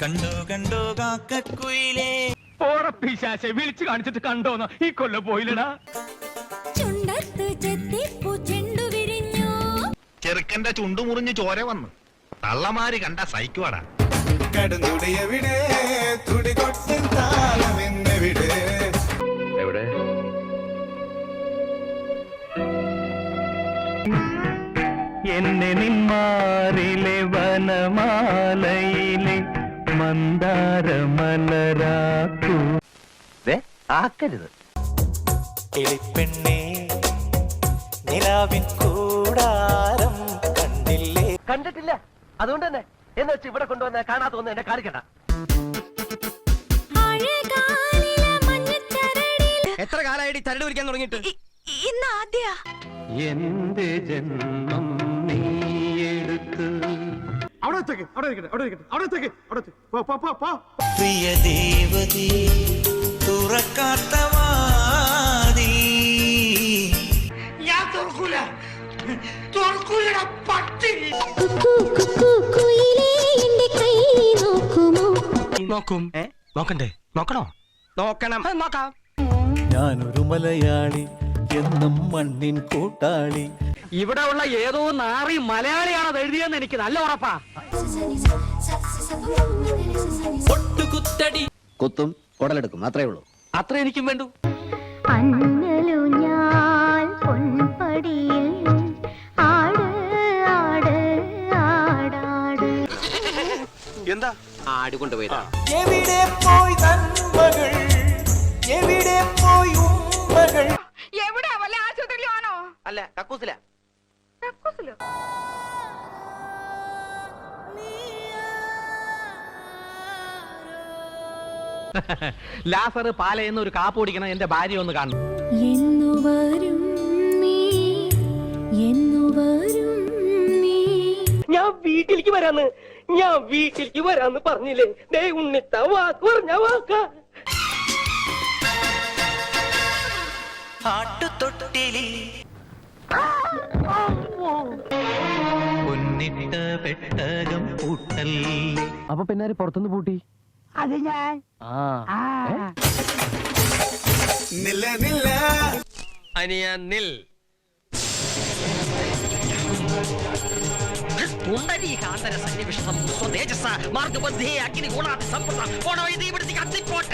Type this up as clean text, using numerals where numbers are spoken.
കണ്ടോ കണ്ടോ കാക്കക്കുയിലേ പിശാചെ വിളിച്ചു കാണിച്ചിട്ട് കണ്ടോന്ന് ഈ കൊല്ലം പോയില്ലടാ. ചെറുക്കന്റെ ചുണ്ടു മുറിഞ്ഞ് ചോര വന്നു തള്ളമാര് കണ്ട സൈക്കുവാടാ. എവിടെ എന്നെ നിന്മാറിലെ വനമാലയിലെ മന്ദാര മലരാക്കൂ ആക്കരുത്. എളിപ്പെണ്ണേ നിലാവിൻ കൂടാരം കണ്ടില്ലേ? കണ്ടിട്ടില്ല, അതുകൊണ്ട് തന്നെ എന്ന് വെച്ച് ഇവിടെ കൊണ്ടുവന്ന കാണാത്തോന്ന് എന്നെ കാണിക്കണ്ട. എത്ര കാലായിട്ട് ചരട് പിടിക്കാൻ തുടങ്ങിയിട്ട്? ഇന്ന് ആദ്യ എന്റെ ജന്മം നീയെടുത്ത്. പ്രിയ ദേവതേ തുറക്കാത്ത വാതി. ഞാൻ തുറക്കൂല, തുറക്കൂലട പട്ടി. നോക്കും. നോക്കണ്ടേ? നോക്കണോ? നോക്കണം. നോക്കാം. ഞാനൊരു മലയാളി എന്നും മണ്ണിൻ കൂട്ടാളി. ഇവിടെ ഉള്ള ഏതോ നാറി മലയാളിയാണത് എഴുതിയെന്ന് എനിക്ക് നല്ല ഉറപ്പാ. കുത്തും കുടലെടുക്കും, അത്രേ ഉള്ളൂ. അത്ര എനിക്കും വേണ്ടു. എന്താ ആടുകൊണ്ടുപോയതാ? എവിടെ പോയി നന്മകൾ, എവിടെ പോയി ഉമ്മകൾ? എവിടെ വല്ല ആശുപത്രിയിലാണോ? അല്ല, കക്കൂസില. ലാസർ പാലയെന്ന് ഒരു കാപ്പ് കുടിക്കണം, എന്റെ ഭാര്യ ഒന്ന് കാണും. ഞാൻ വീട്ടിലേക്ക് വരാന്ന് പറഞ്ഞില്ലേ? ദേ ഉണ്ണിത്ത വാക്ക് പറഞ്ഞ വാക്ക. ആട്ടുതൊട്ടിലിൽ പൊന്നിട്ട പെട്ടകം പൂട്ടല്ലേ. അപ്പൊ പിന്നെ പുറത്തുനിന്ന് പൂട്ടി? അത് ഞാൻ നില നില അനിയ നിൽ. പുണ്ടരീകാന്തര സന്നിവിഷ്ടം സ്വതേജസ മാർഗബദ്ധേ അഗ്നിഗുണാതി സമ്പൃത കോണവൈദീ ഇവിടുത്തെ കത്തിപ്പോട്ടെ.